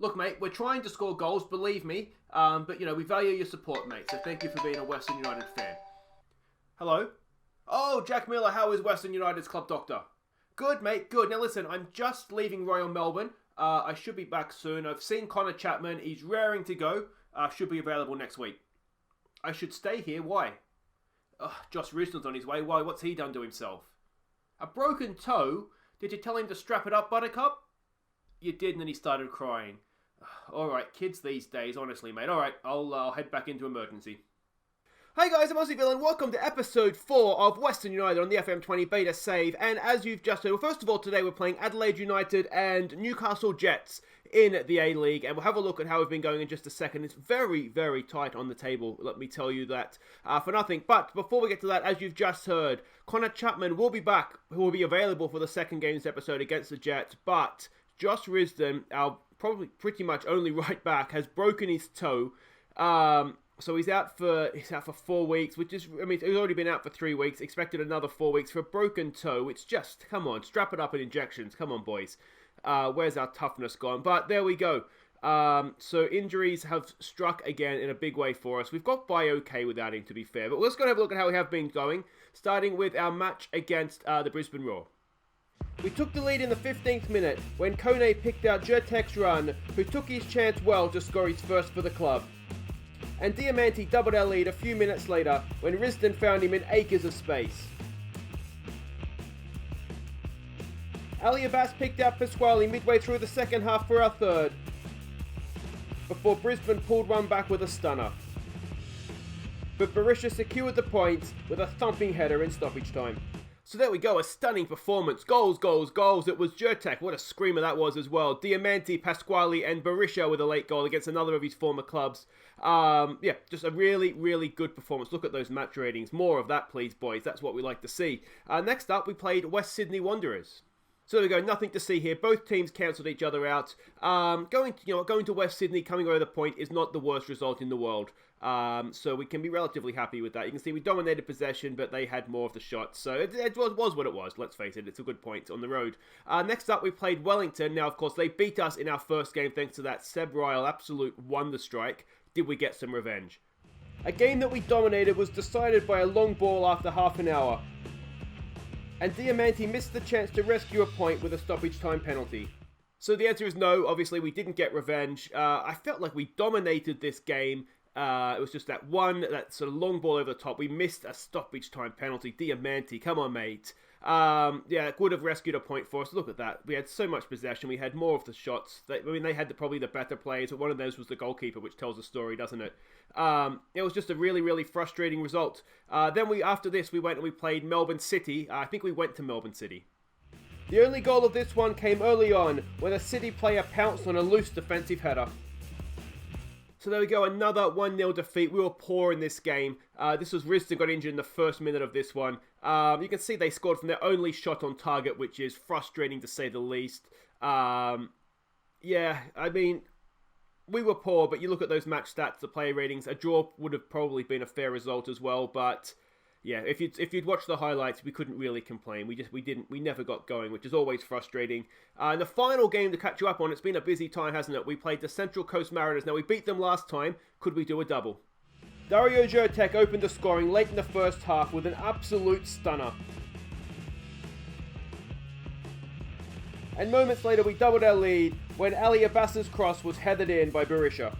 Look, mate, we're trying to score goals, believe me. But, we value your support, mate. So thank you for being a Western United fan. Hello? Oh, Jack Miller, how is Western United's club doctor? Good, mate, good. Now listen, I'm just leaving Royal Melbourne. I should be back soon. I've seen Connor Chapman. He's raring to go. Should be available next week. I should stay here. Why? Josh Risdon's on his way. Why? What's he done to himself? A broken toe? Did you tell him to strap it up, Buttercup? You did, and then he started crying. Alright, kids these days, honestly, mate. Alright, I'll head back into emergency. Hey guys, I'm Aussie Villain. Welcome to episode 4 of Western United on the FM20 Beta Save. And as you've just heard, well, first of all, today we're playing Adelaide United and Newcastle Jets in the A-League. And we'll have a look at how we've been going in just a second. It's very, very tight on the table, let me tell you that, for nothing. But before we get to that, as you've just heard, Connor Chapman will be back, who will be available for the second game's episode against the Jets. But Josh Risdon, our probably pretty much only right back, has broken his toe. So he's out for 4 weeks, which is, he's already been out for 3 weeks, expected another 4 weeks for a broken toe. It's just, come on, strap it up in injections. Come on, boys. Where's our toughness gone? But there we go. So injuries have struck again in a big way for us. We've got by okay without him, to be fair. But let's go and have a look at how we have been going, starting with our match against the Brisbane Roar. We took the lead in the 15th minute when Kone picked out Jertek's run, who took his chance well to score his first for the club. And Diamanti doubled our lead a few minutes later when Risdon found him in acres of space. Ali Abbas picked out Pasquale midway through the second half for our third, before Brisbane pulled one back with a stunner. But Berisha secured the points with a thumping header in stoppage time. So there we go, a stunning performance. Goals, goals, goals. It was Jertek. What a screamer that was as well. Diamanti, Pasquale and Berisha with a late goal against another of his former clubs. Just a really, really good performance. Look at those match ratings. More of that, please, boys. That's what we like to see. Next up, we played West Sydney Wanderers. So there we go, nothing to see here. Both teams cancelled each other out. Going to West Sydney, coming away with a point is not the worst result in the world. So we can be relatively happy with that. You can see we dominated possession, but they had more of the shots. So it was what it was, let's face it. It's a good point on the road. Next up, we played Wellington. Now, of course, they beat us in our first game thanks to that Seb Ryle absolute wonder strike. Did we get some revenge? A game that we dominated was decided by a long ball after half an hour. And Diamanti missed the chance to rescue a point with a stoppage time penalty. So the answer is no, obviously we didn't get revenge. I felt like we dominated this game. It was just that sort of long ball over the top. We missed a stoppage time penalty. Diamanti, come on, mate. It would have rescued a point for us. Look at that. We had so much possession. We had more of the shots. They had probably the better players, but one of those was the goalkeeper, which tells the story, doesn't it? It was just a really, really frustrating result. Then after this, we went and we played Melbourne City. I think we went to Melbourne City. The only goal of this one came early on, when a City player pounced on a loose defensive header. So there we go, another 1-0 defeat. We were poor in this game. This was Risdon got injured in the first minute of this one. You can see they scored from their only shot on target, which is frustrating to say the least. We were poor, but you look at those match stats, the player ratings, a draw would have probably been a fair result as well. But yeah, if you'd watched the highlights, we couldn't really complain. We never got going, which is always frustrating. And the final game to catch you up on, it's been a busy time, hasn't it? We played the Central Coast Mariners. Now, we beat them last time. Could we do a double? Dario Jertek opened the scoring late in the first half with an absolute stunner. And moments later, we doubled our lead when Ali Abbas's cross was headed in by Berisha.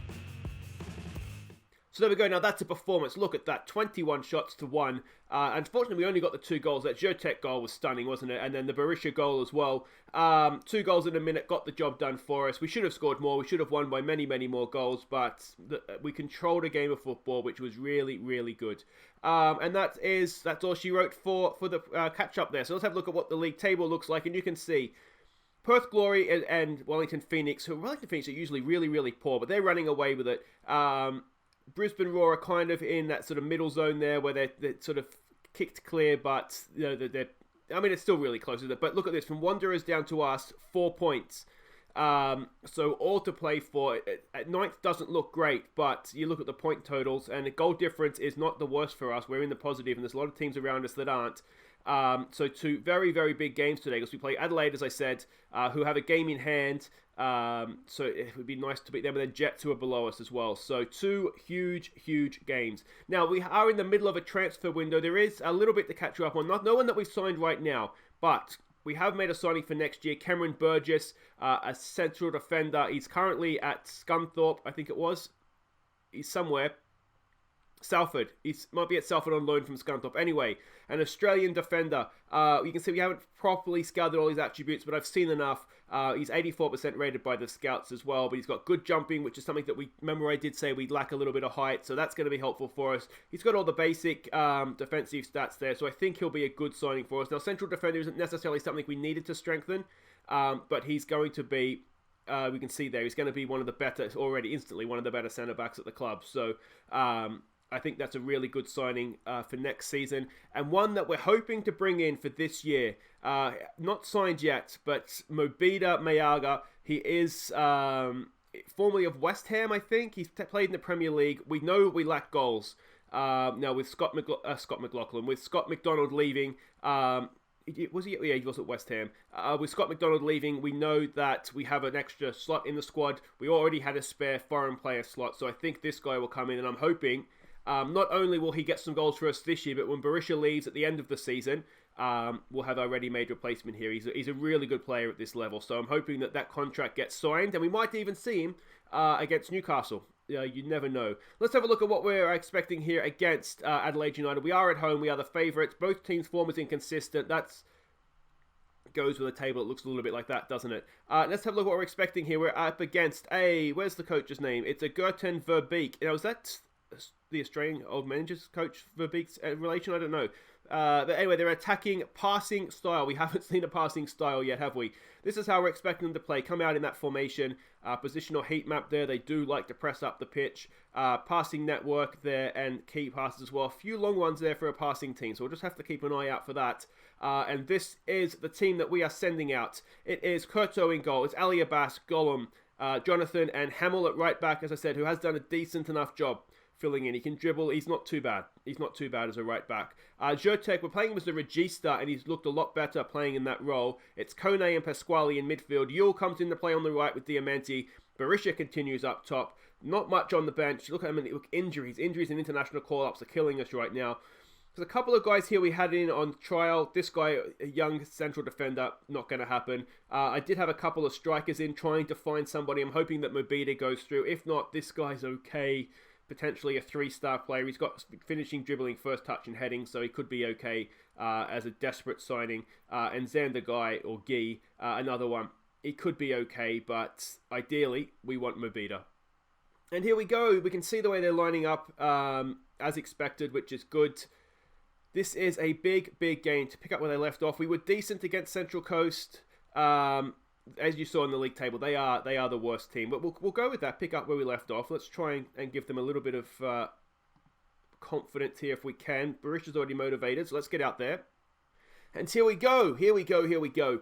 So there we go. Now that's a performance. Look at that. 21 shots to 1. Unfortunately, we only got the 2 goals. That Jertek goal was stunning, wasn't it? And then the Berisha goal as well. 2 goals in a minute got the job done for us. We should have scored more. We should have won by many, many more goals. But we controlled a game of football, which was really, really good. And that's all she wrote for the catch-up there. So let's have a look at what the league table looks like. And you can see Perth Glory and Wellington Phoenix. Wellington Phoenix are usually really, really poor, but they're running away with it. Brisbane Roar are kind of in that sort of middle zone there where they're sort of kicked clear, but it's still really close to it. But look at this, from Wanderers down to us, 4 points. So all to play for. At ninth doesn't look great, but you look at the point totals, and the goal difference is not the worst for us. We're in the positive, and there's a lot of teams around us that aren't. So two very, very big games today because we play Adelaide, as I said, who have a game in hand. So it would be nice to beat them, and then Jets, who are below us as well. So two huge, huge games. Now, we are in the middle of a transfer window. There is a little bit to catch you up on. No one that we've signed right now, but we have made a signing for next year. Cameron Burgess, a central defender. He's currently at Scunthorpe, I think it was. He's somewhere. Salford. He might be at Salford on loan from Scunthorpe. Anyway, an Australian defender. You can see we haven't properly scouted all his attributes, but I've seen enough. He's 84% rated by the scouts as well, but he's got good jumping, which is something that remember I did say we lack a little bit of height, so that's going to be helpful for us. He's got all the basic defensive stats there, so I think he'll be a good signing for us. Now, central defender isn't necessarily something we needed to strengthen, but he's going to be... we can see there, he's going to be one of the better, already instantly one of the better centre-backs at the club. So I think that's a really good signing for next season. And one that we're hoping to bring in for this year. Not signed yet, but Mobida Mayaga. He is formerly of West Ham, I think. He's played in the Premier League. We know we lack goals. Now with Scott McLaughlin, with Scott McDonald leaving... was he? Yeah, he was at West Ham. With Scott McDonald leaving, we know that we have an extra slot in the squad. We already had a spare foreign player slot, so I think this guy will come in, and I'm hoping not only will he get some goals for us this year, but when Berisha leaves at the end of the season, we'll have a ready-made replacement here. He's a really good player at this level, so I'm hoping that contract gets signed, and we might even see him against Newcastle. You never know. Let's have a look at what we're expecting here against Adelaide United. We are at home. We are the favourites. Both teams' form is inconsistent. That's goes with a table. It looks a little bit like that, doesn't it? Let's have a look at what we're expecting here. We're up against where's the coach's name? It's a Gerten Verbeek. Now, is that the Australian old manager's coach Verbeek's relation? I don't know. But anyway, they're attacking passing style. We haven't seen a passing style yet, have we? This is how we're expecting them to play. Come out in that formation. Positional heat map there. They do like to press up the pitch. Passing network there and key passes as well. A few long ones there for a passing team. So we'll just have to keep an eye out for that. And this is the team that we are sending out. It is Kurto in goal. It's Ali Abbas, Gollum, Jonathan and Hamill at right back, as I said, who has done a decent enough job filling in. He can dribble. He's not too bad. He's not too bad as a right back. Jurtek, we're playing him as the regista, and he's looked a lot better playing in that role. It's Kone and Pasquale in midfield. Yule comes into play on the right with Diamanti. Berisha continues up top. Not much on the bench. Look at him. Look, injuries. Injuries and international call-ups are killing us right now. There's a couple of guys here we had in on trial. This guy, a young central defender, not going to happen. I did have a couple of strikers in trying to find somebody. I'm hoping that Mobida goes through. If not, this guy's okay. Potentially a 3-star player. He's got finishing, dribbling, first touch and heading, so he could be okay as a desperate signing. And Xander Guy, or Guy, another one. He could be okay, but ideally, we want Mobida. And here we go. We can see the way they're lining up as expected, which is good. This is a big, big game to pick up where they left off. We were decent against Central Coast. As you saw in the league table, they are the worst team. But we'll go with that, pick up where we left off. Let's try and give them a little bit of confidence here if we can. Barisha's already motivated, so let's get out there. And here we go. Here we go.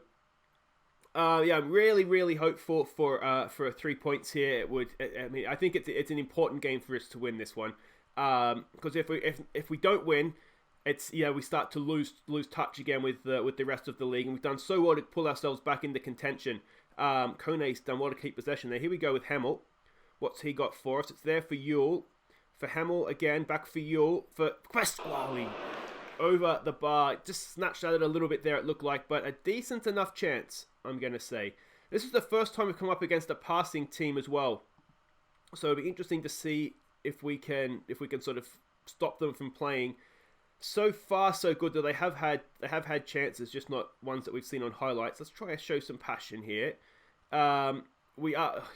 Yeah, I'm really, really hopeful for 3 points here. I think it's an important game for us to win this one. Because if we don't win, we start to lose touch again with the rest of the league, and we've done so well to pull ourselves back into contention. Kone's done well to keep possession there. Here we go with Hamill. What's he got for us? It's there for Yule. For Hamill again, back for Yule. For Pasquale. Over the bar. Just snatched at it a little bit there, it looked like, but a decent enough chance, I'm going to say. This is the first time we've come up against a passing team as well. So it'll be interesting to see if we can sort of stop them from playing. So far, so good that they have had chances, just not ones that we've seen on highlights. Let's try to show some passion here.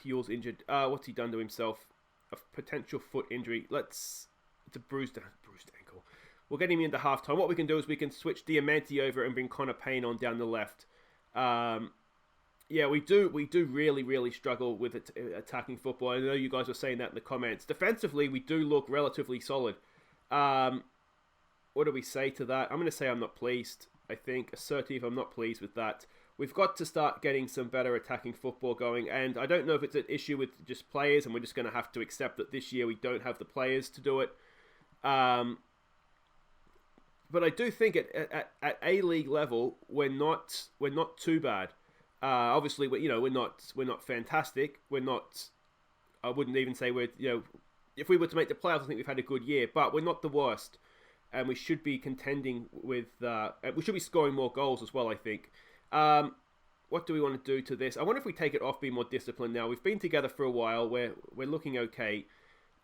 Yule's injured. What's he done to himself? A potential foot injury. It's a bruised ankle. We'll get him into halftime. What we can do is we can switch Diamanti over and bring Connor Payne on down the left. We do really, really struggle with attacking football. I know you guys were saying that in the comments. Defensively, we do look relatively solid. What do we say to that? I'm going to say I'm not pleased. I think assertive, I'm not pleased with that. We've got to start getting some better attacking football going, and I don't know if it's an issue with just players, and we're just going to have to accept that this year we don't have the players to do it. But I do think at A-League level, we're not too bad. Obviously, we're not fantastic. We're not. I wouldn't even say we're if we were to make the playoffs, I think we've had a good year. But we're not the worst, and we should be contending with. We should be scoring more goals as well, I think. What do we want to do to this? I wonder if we take it off, be more disciplined now. We've been together for a while. We're looking okay.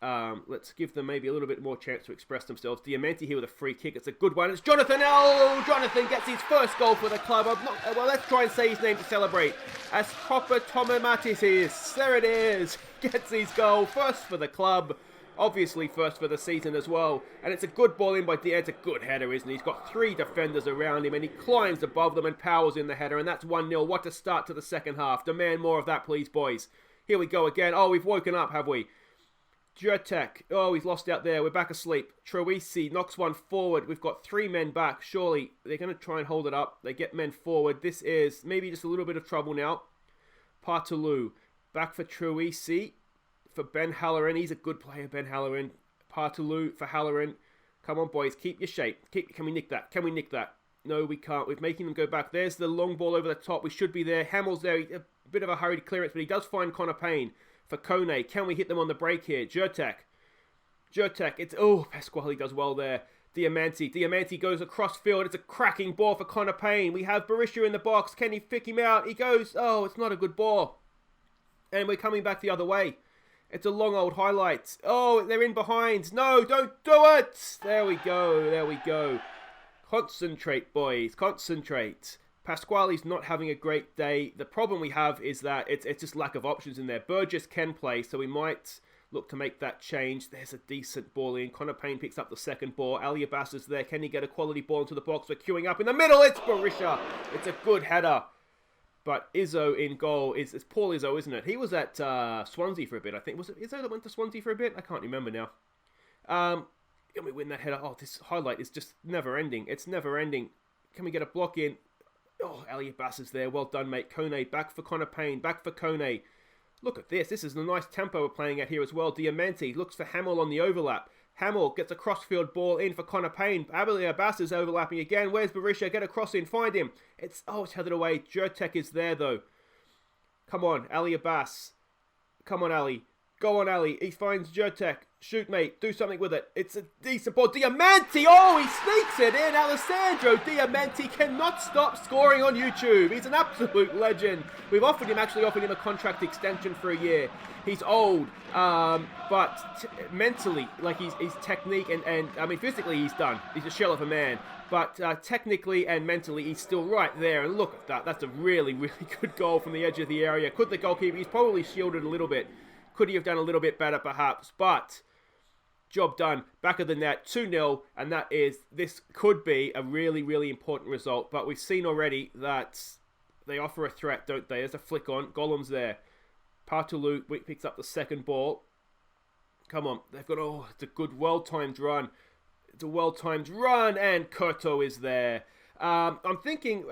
Let's give them maybe a little bit more chance to express themselves. Diamanti here with a free kick. It's a good one. It's Jonathan. Oh, Jonathan gets his first goal for the club. Well, let's try and say his name to celebrate. As proper Tomomatis is. There it is. Gets his goal. First for the club. Obviously first for the season as well. And it's a good ball in by Diaz. It's a good header, isn't it? He's got 3 defenders around him and he climbs above them and powers in the header. And that's 1-0. What a start to the second half. Demand more of that, please, boys. Here we go again. Oh, we've woken up, have we? Jurtek. Oh, he's lost out there. We're back asleep. Troisi knocks one forward. We've got 3 men back. Surely they're going to try and hold it up. They get men forward. This is maybe just a little bit of trouble now. Partaloo. Back for Troisi. For Ben Halloran. He's a good player, Ben Halloran. Partaloo for Halloran. Come on, boys. Keep your shape. Can we nick that? Can we nick that? No, we can't. We're making them go back. There's the long ball over the top. We should be there. Hamill's there. A bit of a hurried clearance, but he does find Connor Payne. For Kone, can we hit them on the break here? Jurtek, it's... Oh, Pasquale does well there. Diamanti goes across field. It's a cracking ball for Connor Payne. We have Berisha in the box. Can he pick him out? He goes... Oh, it's not a good ball. And we're coming back the other way. It's a long old highlight. Oh, they're in behind. No, don't do it! There we go. Concentrate, boys. Concentrate. Pasquale's not having a great day. The problem we have is that it's just lack of options in there. Burgess can play, so we might look to make that change. There's a decent ball in. Connor Payne picks up the second ball. Ali Abbas is there. Can he get a quality ball into the box? We're queuing up in the middle. It's Berisha. It's a good header. But Izzo in goal. It's Paul Izzo, isn't it? He was at Swansea for a bit, I think. Was it Izzo that went to Swansea for a bit? I can't remember now. Can we win that header? Oh, this highlight is just never ending. It's never ending. Can we get a block in? Oh, Ali Abbas is there. Well done, mate. Kone back for Connor Payne. Back for Kone. Look at this. This is a nice tempo we're playing at here as well. Diamanti looks for Hamill on the overlap. Hamill gets a crossfield ball in for Connor Payne. Ali Abbas is overlapping again. Where's Berisha? Get a cross in. Find him. It's headed away. Jurtek is there, though. Come on, Ali Abbas. Come on, Ali. Go on, Ali. He finds Jurtek. Shoot, mate. Do something with it. It's a decent ball. Diamanti! Oh, he sneaks it in. Alessandro Diamanti cannot stop scoring on YouTube. He's an absolute legend. We've offered him a contract extension for a year. He's old, but mentally, like his technique and I mean, physically he's done. He's a shell of a man. But technically and mentally, he's still right there. And look at that. That's a really, really good goal from the edge of the area. Could the goalkeeper... He's probably shielded a little bit. Could he have done a little bit better, perhaps? But... Job done. Back of the net, 2-0, and this could be a really, really important result. But we've seen already that they offer a threat, don't they? There's a flick on. Gollum's there. Partaloo picks up the second ball. Come on. They've got, it's a good, well-timed run. It's a well-timed run, and Kurto is there. I'm thinking,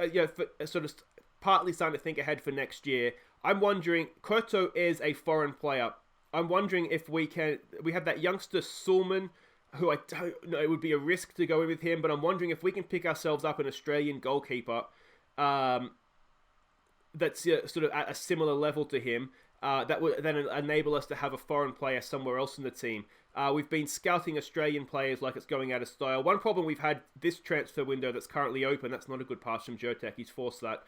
sort of partly starting to think ahead for next year. I'm wondering, Kurto is a foreign player. I'm wondering if we have that youngster Sulman, who I don't know, it would be a risk to go in with him, but I'm wondering if we can pick ourselves up an Australian goalkeeper that's sort of at a similar level to him, that would then enable us to have a foreign player somewhere else in the team. We've been scouting Australian players like it's going out of style. One problem we've had this transfer window that's currently open, that's not a good pass from Jurtek, he's forced that,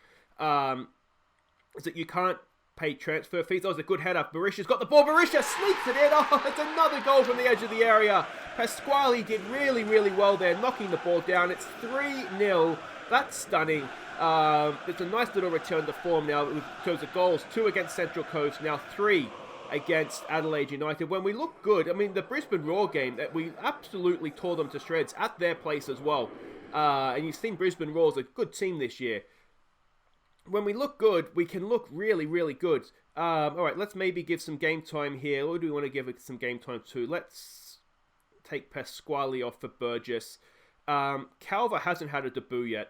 is that you can't pay transfer fees. It's a good header. Berisha's got the ball. Berisha sneaks it in. It's another goal from the edge of the area. Pasquale did really, really well there, knocking the ball down. It's 3-0. That's stunning. It's a nice little return to form now in terms of goals. 2 against Central Coast, now 3 against Adelaide United. When we look good, I mean, the Brisbane Roar game, that we absolutely tore them to shreds at their place as well. And you've seen Brisbane Roar's a good team this year. When we look good, we can look really, really good. All right, let's maybe give some game time here. Who do we want to give it some game time to? Let's take Pasquale off for Burgess. Calver hasn't had a debut yet.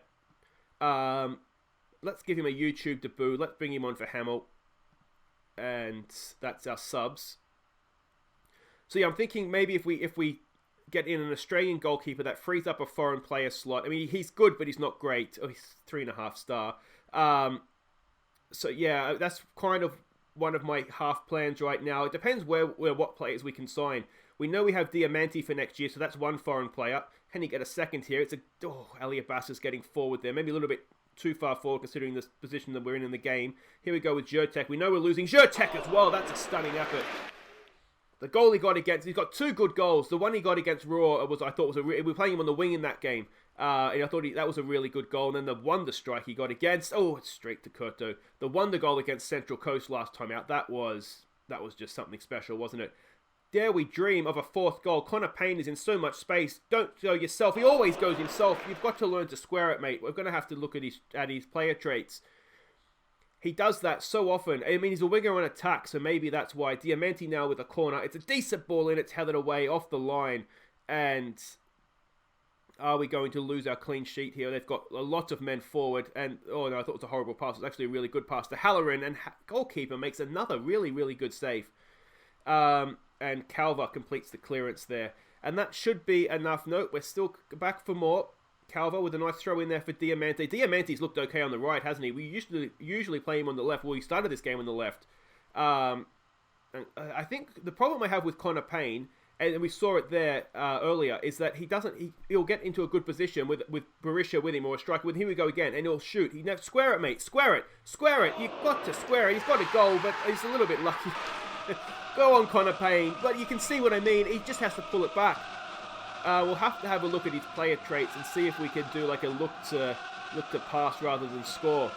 Let's give him a YouTube debut. Let's bring him on for Hamill. And that's our subs. So yeah, I'm thinking maybe if we get in an Australian goalkeeper that frees up a foreign player slot. I mean, he's good, but he's not great. Oh, he's 3.5 star. So yeah, that's kind of one of my half plans right now. It depends what players we can sign. We know we have Diamanti for next year, so that's one foreign player. Can he get a second here? Elliot Bass is getting forward there, maybe a little bit too far forward considering the position that we're in the game. Here we go with Zyrtec. We know we're losing Zyrtec as well. That's a stunning effort. The goal he got against, he's got 2 good goals. The one he got against Raw we were playing him on the wing in that game. And I thought that was a really good goal. And then the wonder strike he got against, it's straight to Curto. The wonder goal against Central Coast last time out, that was just something special, wasn't it? Dare we dream of a 4th goal. Connor Payne is in so much space. Don't go yourself. He always goes himself. You've got to learn to square it, mate. We're going to have to look at his player traits. He does that so often. I mean, he's a winger on attack, so maybe that's why. Diamanti now with a corner. It's a decent ball in. It's headed away off the line. And are we going to lose our clean sheet here? They've got a lot of men forward. And, I thought it was a horrible pass. It was actually a really good pass to Halloran. And goalkeeper makes another really, really good save. And Calva completes the clearance there. And that should be enough. Note, we're still back for more. Calva with a nice throw in there for Diamante. Diamante's looked okay on the right, hasn't he? We usually play him on the left. Well, he started this game on the left. And I think the problem I have with Connor Payne, and we saw it there earlier, is that he'll get into a good position with Berisha with him or a striker with him. Here we go again, and he'll shoot. Square it, mate. Square it. You've got to square it. He's got a goal, but he's a little bit lucky. Go on, Connor Payne. But you can see what I mean. He just has to pull it back. We'll have to have a look at his player traits and see if we can do like a look to pass rather than score.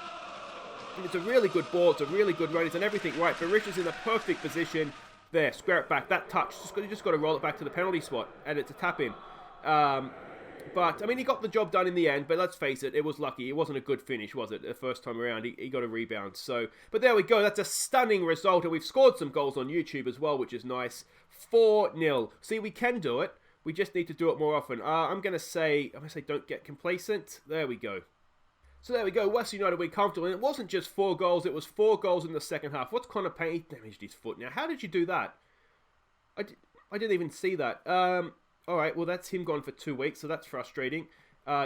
And it's a really good ball. It's a really good run. It's done everything right. Berisha's in a perfect position. There, square it back. That touch. You just got to roll it back to the penalty spot, and it's a tap in. But, I mean, he got the job done in the end, but let's face it, it was lucky. It wasn't a good finish, was it? The first time around, he got a rebound. So, but there we go. That's a stunning result, and we've scored some goals on YouTube as well, which is nice. 4-0. See, we can do it. We just need to do it more often. I'm going to say don't get complacent. There we go. So there we go. West United win comfortable. And it wasn't just 4 goals. It was 4 goals in the second half. What's Connor Payne? He damaged his foot. Now, how did you do that? I didn't even see that. All right, well, that's him gone for 2 weeks, so that's frustrating.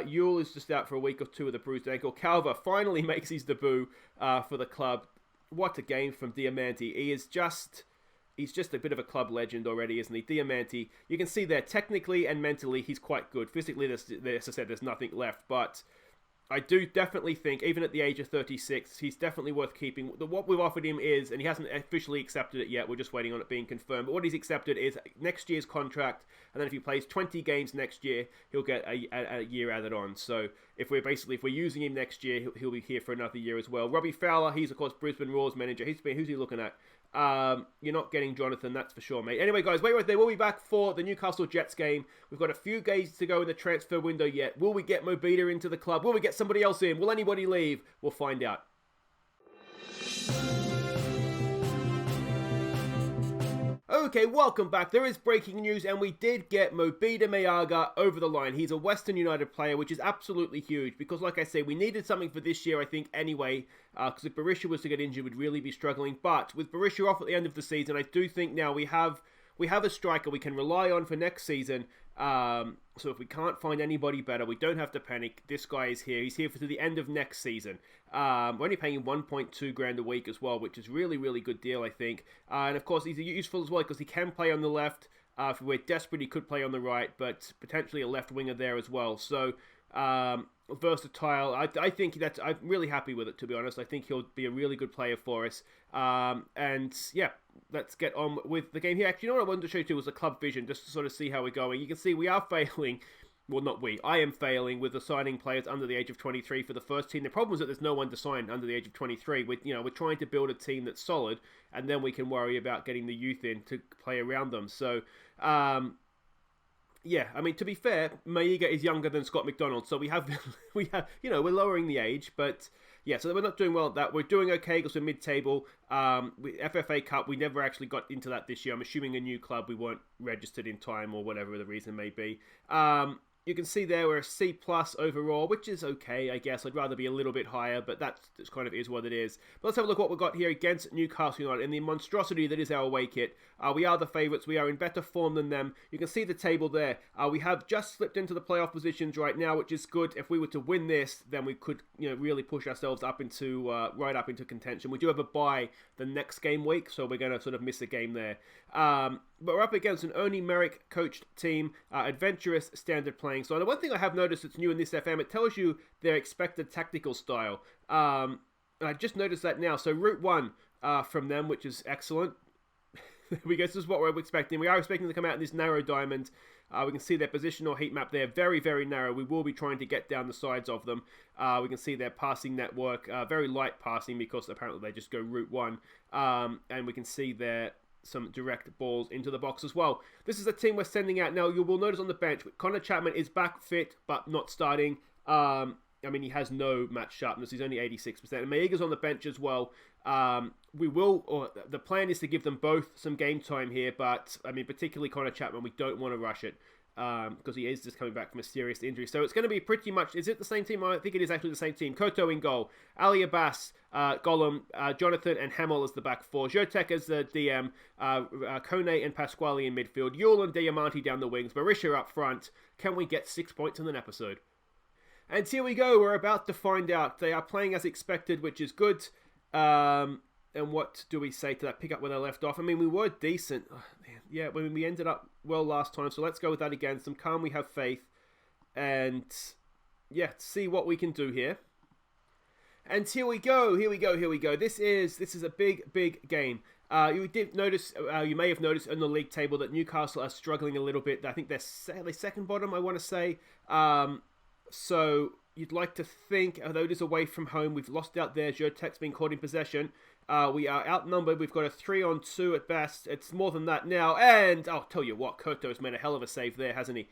Yule is just out for a week or 2 with a bruised ankle. Calva finally makes his debut for the club. What a game from Diamanti. He's just a bit of a club legend already, isn't he? Diamanti, you can see there, technically and mentally, he's quite good. Physically, as I said, there's nothing left, but I do definitely think, even at the age of 36, he's definitely worth keeping. What we've offered him is, and he hasn't officially accepted it yet, we're just waiting on it being confirmed, but what he's accepted is next year's contract, and then if he plays 20 games next year, he'll get a year added on. So if we're using him next year, he'll be here for another year as well. Robbie Fowler, he's of course Brisbane Roar's manager. Who's he looking at? You're not getting Jonathan, that's for sure, mate. Anyway, guys, wait right there. We'll be back for the Newcastle Jets game. We've got a few games to go in the transfer window yet. Will we get Mobita into the club? Will we get somebody else in? Will anybody leave? We'll find out. Okay, welcome back. There is breaking news, and we did get Mobita Meaga over the line. He's a Western United player, which is absolutely huge, because like I say, we needed something for this year, I think, anyway, because if Berisha was to get injured, we'd really be struggling. But with Berisha off at the end of the season, I do think now we have a striker we can rely on for next season. So if we can't find anybody better, we don't have to panic. This guy is here. He's here for the end of next season. We're only paying him 1.2 grand a week as well, which is really, really good deal, I think. And of course, he's useful as well because he can play on the left. If we're desperate, he could play on the right, but potentially a left winger there as well. So versatile. I think I'm really happy with it, to be honest. I think he'll be a really good player for us. And yeah, let's get on with the game here. Actually, you know what I wanted to show you too was the club vision, just to sort of see how we're going. You can see we are failing. Well, not we. I am failing with the signing players under the age of 23 for the first team. The problem is that there's no one to sign under the age of 23. We're trying to build a team that's solid, and then we can worry about getting the youth in to play around them. So, yeah, I mean, to be fair, Maiga is younger than Scott McDonald, so we're lowering the age, but yeah, so we're not doing well at that. We're doing okay because we're mid-table. FFA Cup, we never actually got into that this year. I'm assuming a new club, we weren't registered in time or whatever the reason may be. You can see there we're a C plus overall, which is okay, I guess. I'd rather be a little bit higher, but that just kind of is what it is. But let's have a look at what we've got here against Newcastle United in the monstrosity that is our away kit. We are the favourites. We are in better form than them. You can see the table there. We have just slipped into the playoff positions right now, which is good. If we were to win this, then we could, really push ourselves up into right up into contention. We do have a bye the next game week, so we're going to sort of miss a game there. But we're up against an Oni Merrick coached team, adventurous standard playing style. The one thing I have noticed that's new in this FM, it tells you their expected tactical style. And I just noticed that now. So route 1 from them, which is excellent. We guess this is what we're expecting. We are expecting to come out in this narrow diamond. We can see their positional heat map there, very, very narrow. We will be trying to get down the sides of them. We can see their passing network, very light passing because apparently they just go route 1. And we can see there some direct balls into the box as well. This is a team we're sending out now. You will notice on the bench, Connor Chapman is back fit, but not starting. He has no match sharpness. He's only 86%. And Maiga's on the bench as well. The plan is to give them both some game time here, but, particularly Connor Chapman, we don't want to rush it. Because he is just coming back from a serious injury. So it's going to be pretty much... Is it the same team? I think it is actually the same team. Koto in goal. Ali Abbas, Gollum, Jonathan and Hamill as the back four. Jotek as the DM. Kone and Pasquale in midfield. Yule and Diamante down the wings. Berisha up front. Can we get 6 points in an episode? And here we go. We're about to find out. They are playing as expected, which is good. And what do we say to that? Pick up where they left off. We were decent. Oh, man. Yeah, we ended up well last time. So let's go with that again. Some calm, we have faith. And, yeah, see what we can do here. And here we go. This is a big, big game. You did notice, you may have noticed on the league table that Newcastle are struggling a little bit. I think they're second bottom, I want to say. So you'd like to think, although it is away from home, we've lost out there. Jotek's been caught in possession. We are outnumbered. We've got a 3-on-2 at best. It's more than that now. And I'll tell you what, Koto's made a hell of a save there, hasn't he?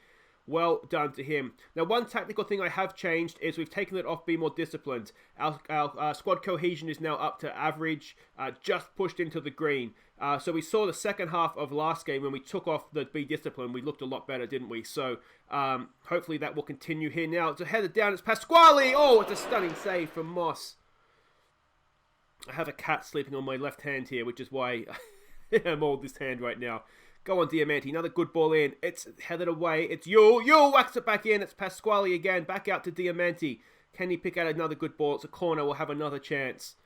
Well done to him. Now, one tactical thing I have changed is we've taken it off Be More Disciplined. Our squad cohesion is now up to average, just pushed into the green. So we saw the second half of last game when we took off the Be Disciplined. We looked a lot better, didn't we? So hopefully that will continue here now. It's headed down. It's Pasquale. Oh, it's a stunning save from Moss. I have a cat sleeping on my left hand here, which is why I'm holding this hand right now. Go on, Diamante. Another good ball in. It's headed away. It's Yule. Yule whacks it back in. It's Pasquale again. Back out to Diamante. Can he pick out another good ball? It's a corner. We'll have another chance.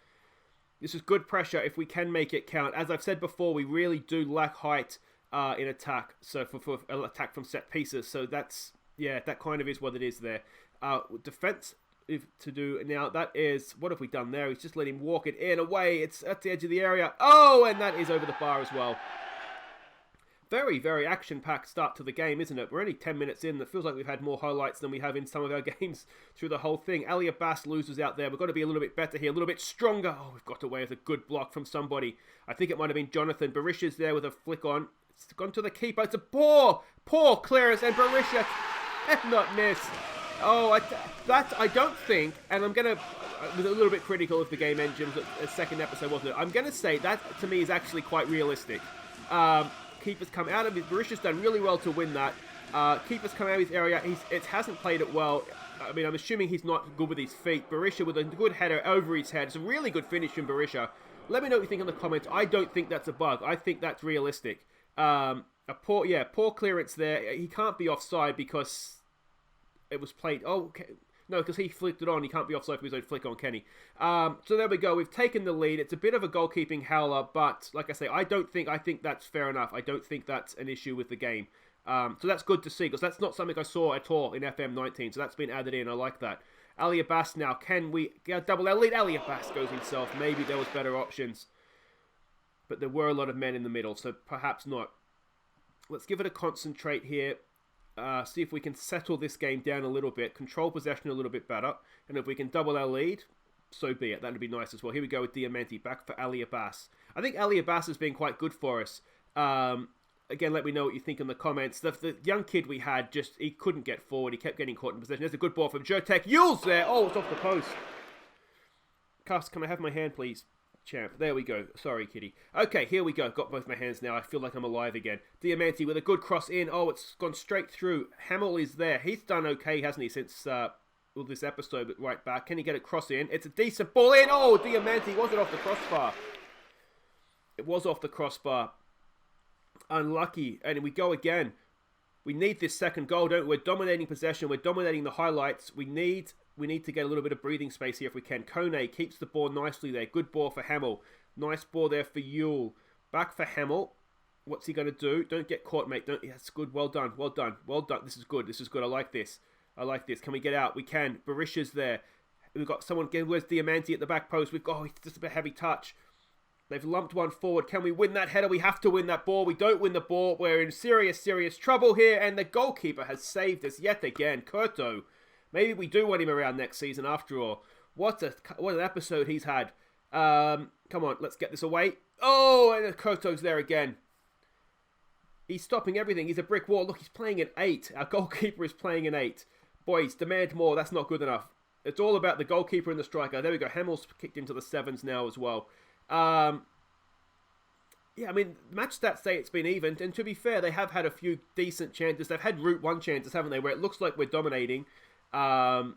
This is good pressure if we can make it count. As I've said before, we really do lack height in attack. So for attack from set pieces. So that's, yeah, that kind of is what it is there. Defense to do now. That is, what have we done there? He's just let him walk it in away. It's at the edge of the area. Oh, and that is over the bar as well. Very, very action-packed start to the game, isn't it? We're only 10 minutes in. It feels like we've had more highlights than we have in some of our games through the whole thing. Ali Abbas loses out there. We've got to be a little bit better here, a little bit stronger. Oh, we've got away with a good block from somebody. I think it might have been Jonathan. Berisha's there with a flick on. It's gone to the keeper. It's a poor clearance, and Berisha cannot miss. Oh, I don't think, and I'm going to, was a little bit critical of the game engine, a second episode, wasn't it? I'm going to say that, to me, is actually quite realistic. Keeper's come out of his... Berisha's done really well to win that. Keeper's come out of his area. It hasn't played it well. I'm assuming he's not good with his feet. Berisha with a good header over his head. It's a really good finish from Berisha. Let me know what you think in the comments. I don't think that's a bug. I think that's realistic. Poor clearance there. He can't be offside because it was played... Oh, okay. No, because he flicked it on. He can't be offside for his own flick on, can he? So there we go. We've taken the lead. It's a bit of a goalkeeping howler, but like I say, I think that's fair enough. I don't think that's an issue with the game. So that's good to see, because that's not something I saw at all in FM19. So that's been added in. I like that. Ali Abbas now. Can we get double our lead? Ali Abbas goes himself. Maybe there was better options. But there were a lot of men in the middle, so perhaps not. Let's give it a concentrate here. See if we can settle this game down a little bit, control possession a little bit better, and if we can double our lead, so be it. That would be nice as well. Here we go with Diamante, back for Ali Abbas. I think Ali Abbas has been quite good for us. Again, let me know what you think in the comments. The young kid we had, he couldn't get forward. He kept getting caught in possession. There's a good ball from Jotek. Yule's there. Oh, it's off the post. Cass, can I have my hand, please? champ. There we go. Sorry, kitty. Okay, here we go. Got both my hands now. I feel like I'm alive again. Diamanti with a good cross in. Oh, it's gone straight through. Hamill is there. He's done okay, hasn't he, since this episode, but right back. Can he get a cross in? It's a decent ball in. Oh, Diamanti. Was it off the crossbar? It was off the crossbar. Unlucky. And we go again. We need this second goal, don't we? We're dominating possession. We're dominating the highlights. We need to get a little bit of breathing space here if we can. Kone keeps the ball nicely there. Good ball for Hamill. Nice ball there for Yule. Back for Hamill. What's he going to do? Don't get caught, mate. That's good. Well done. Well done. Well done. This is good. This is good. I like this. I like this. Can we get out? We can. Barisha's there. We've got someone. Where's Diamanti at the back post? He's just a bit heavy touch. They've lumped one forward. Can we win that header? We have to win that ball. We don't win the ball. We're in serious, serious trouble here. And the goalkeeper has saved us yet again. Kurto. Maybe we do want him around next season after all. What an episode he's had. Come on, let's get this away. Oh, and Kurto's there again. He's stopping everything. He's a brick wall. Look, he's playing an 8. Our goalkeeper is playing an 8. Boys, demand more. That's not good enough. It's all about the goalkeeper and the striker. There we go. Hamill's kicked into the 7s now as well. Yeah, I mean, match stats say it's been even, and to be fair, they have had a few decent chances. They've had Route 1 chances, haven't they, where it looks like we're dominating, but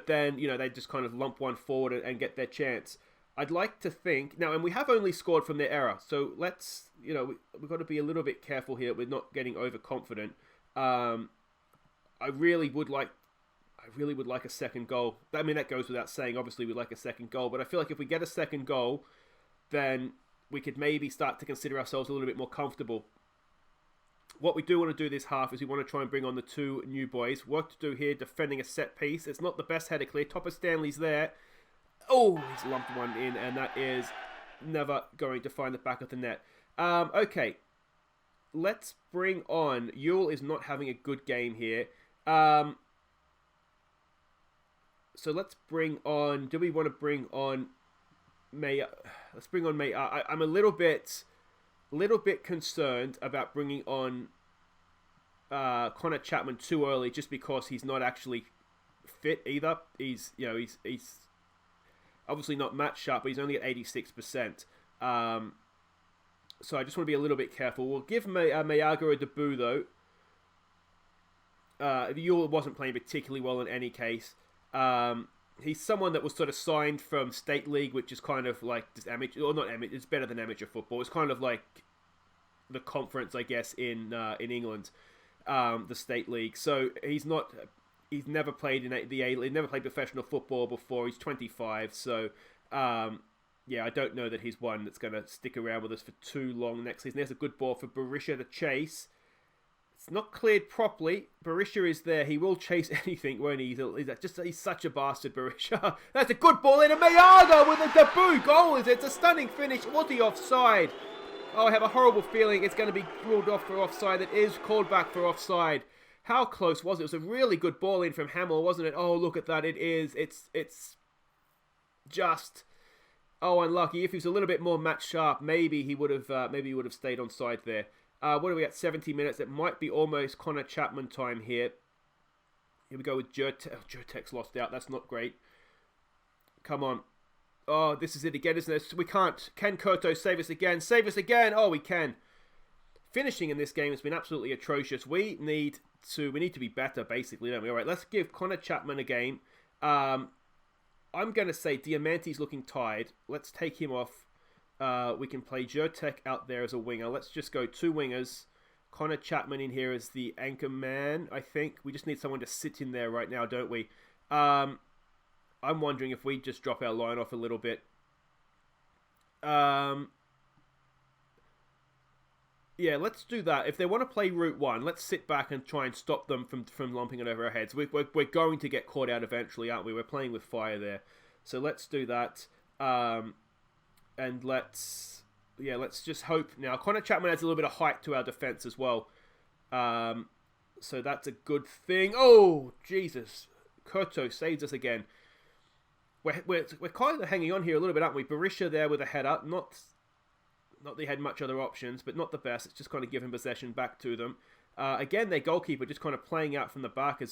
then, they just kind of lump one forward and get their chance. I'd like to think, now, and we have only scored from their error, so let's, we've got to be a little bit careful here. We're not getting overconfident. I really would like a second goal. I mean, that goes without saying. Obviously, we'd like a second goal. But I feel like if we get a second goal, then we could maybe start to consider ourselves a little bit more comfortable. What we do want to do this half is we want to try and bring on the 2 new boys. Work to do here, defending a set piece. It's not the best header clear. Topper Stanley's there. Oh, he's lumped one in, and that is never going to find the back of the net. Okay, let's bring on... Yule is not having a good game here. So let's bring on... Do we want to bring on May? Let's bring on May. I'm a little bit concerned about bringing on Connor Chapman too early, just because he's not actually fit either. He's obviously not match sharp, but he's only at 86%. So I just want to be a little bit careful. We'll give Mayaga a debut though. Yule wasn't playing particularly well in any case. He's someone that was sort of signed from State League, which is kind of like just amateur, or not amateur. It's better than amateur football. It's kind of like the conference, I guess, in England, the State League. So he's never played in the A. He never played professional football before. He's 25. So yeah, I don't know that he's one that's going to stick around with us for too long next season. There's a good ball for Barisha to chase. It's not cleared properly. Barisha is there. He will chase anything, won't he? He's such a bastard, Barisha. That's a good ball in. And Mayaga with a debut goal. It's a stunning finish. Was he offside? Oh, I have a horrible feeling it's going to be ruled off for offside. It is called back for offside. How close was it? It was a really good ball in from Hamill, wasn't it? Oh, look at that. It is. It's just... Oh, unlucky. If he was a little bit more match sharp, maybe he would have stayed on side there. What are we at? 70 minutes. It might be almost Connor Chapman time here. Here we go with Jurtek. Oh, Jurtek's lost out. That's not great. Come on. Oh, this is it again, isn't it? We can't. Can Kurto save us again? Save us again. Oh, we can. Finishing in this game has been absolutely atrocious. We need to be better, basically, don't we? All right, let's give Connor Chapman a game. I'm going to say Diamanti's looking tired. Let's take him off. We can play Jurtek out there as a winger. Let's just go 2 wingers. Connor Chapman in here as the anchor man, I think. We just need someone to sit in there right now, don't we? I'm wondering if we just drop our line off a little bit. Yeah, let's do that. If they want to play Route 1, let's sit back and try and stop them from lumping it over our heads. We're going to get caught out eventually, aren't we? We're playing with fire there. So let's do that. And let's just hope. Now, Connor Chapman adds a little bit of height to our defence as well. So that's a good thing. Oh, Jesus. Kurto saves us again. We're kind of hanging on here a little bit, aren't we? Barisha there with a header. Not that he had much other options, but not the best. It's just kind of giving possession back to them. Again, their goalkeeper just kind of playing out from the back. He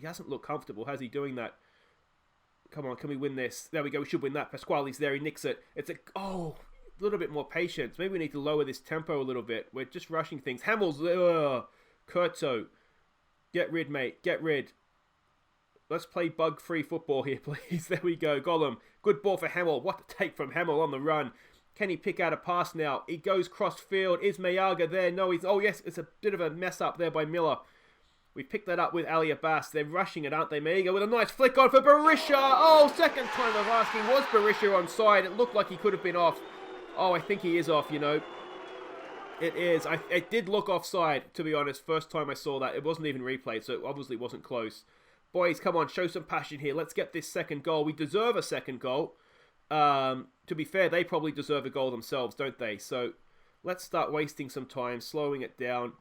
hasn't looked comfortable, has he, doing that? Come on, can we win this? There we go. We should win that. Pasquale's there. He nicks it. It's a little bit more patience. Maybe we need to lower this tempo a little bit. We're just rushing things. Hamill's, Kurto. Get rid, mate. Get rid. Let's play bug-free football here, please. There we go. Gollum. Good ball for Hamill. What a take from Hamill on the run. Can he pick out a pass now? He goes cross-field. Is Mayaga there? No, he's... Oh, yes. It's a bit of a mess up there by Miller. We picked that up with Ali Abbas. They're rushing it, aren't they? Mayaga with a nice flick on for Berisha. Oh, second time of asking. Was Berisha onside? It looked like he could have been off. Oh, I think he is off, you know. It is. It did look offside, to be honest. First time I saw that. It wasn't even replayed, so it obviously wasn't close. Boys, come on. Show some passion here. Let's get this second goal. We deserve a second goal. To be fair, they probably deserve a goal themselves, don't they? So let's start wasting some time, slowing it down,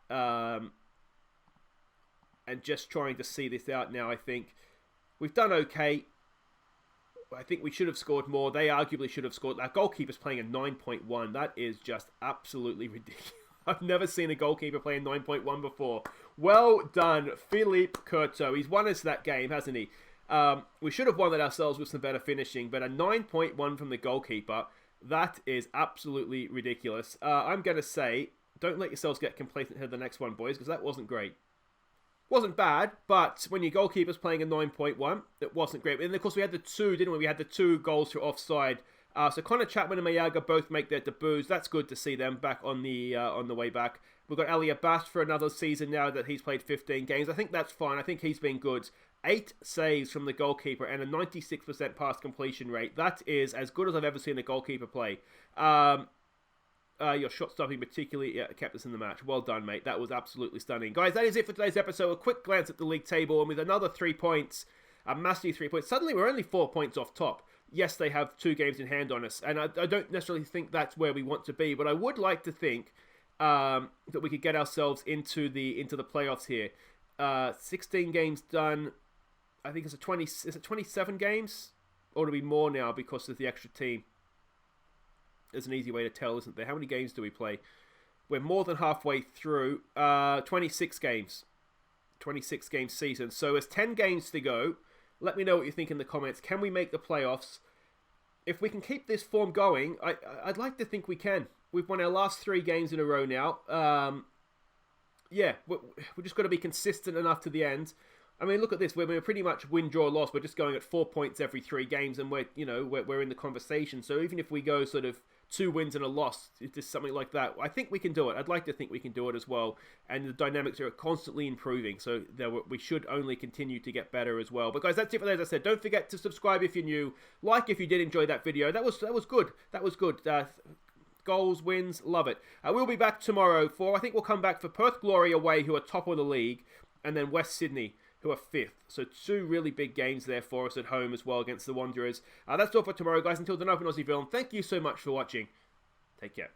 and just trying to see this out now, I think. We've done okay. I think we should have scored more. They arguably should have scored. Our goalkeeper's playing a 9.1. That is just absolutely ridiculous. I've never seen a goalkeeper play a 9.1 before. Well done, Philippe Curto. He's won us that game, hasn't he? We should have won it ourselves with some better finishing, but a 9.1 from the goalkeeper, that is absolutely ridiculous. I'm going to say, don't let yourselves get complacent ahead of the next one, boys, because that wasn't great. Wasn't bad, but when your goalkeeper's playing a 9.1, it wasn't great. And of course, we had the two, didn't we? We had the 2 goals for offside. So Connor Chapman and Mayaga both make their debuts. That's good to see them back on the way back. We've got Ali Abbas for another season now that he's played 15 games. I think that's fine. I think he's been good. 8 saves from the goalkeeper and a 96% pass completion rate. That is as good as I've ever seen a goalkeeper play. Your shot stopping particularly kept us in the match. Well done, mate. That was absolutely stunning. Guys, that is it for today's episode. A quick glance at the league table, and with another 3 points, a massive 3 points, suddenly we're only 4 points off top. Yes, they have 2 games in hand on us, and I don't necessarily think that's where we want to be, but I would like to think that we could get ourselves into the playoffs here. 16 games done. I think it's 27 games? Or to be more now because of the extra team. There's an easy way to tell, isn't there? How many games do we play? We're more than halfway through. 26 games. 26 game season. So there's 10 games to go. Let me know what you think in the comments. Can we make the playoffs? If we can keep this form going, I'd like to think we can. We've won our last 3 games in a row now. Yeah, we're just got to be consistent enough to the end. I mean, look at this. We're pretty much win, draw, loss. We're just going at 4 points every 3 games, and we're in the conversation. So even if we go sort of 2 wins and a loss, just something like that, I think we can do it. I'd like to think we can do it as well. And the dynamics are constantly improving, so we should only continue to get better as well. But guys, that's it for that. As I said, don't forget to subscribe if you're new. Like if you did enjoy that video. That was good. That was good. Goals, wins, love it. We'll be back tomorrow I think we'll come back for Perth Glory away, who are top of the league, and then West Sydney, who are 5th. So 2 really big games there for us at home as well against the Wanderers. That's all for tomorrow, guys. Until then, Open Aussie Film, thank you so much for watching. Take care.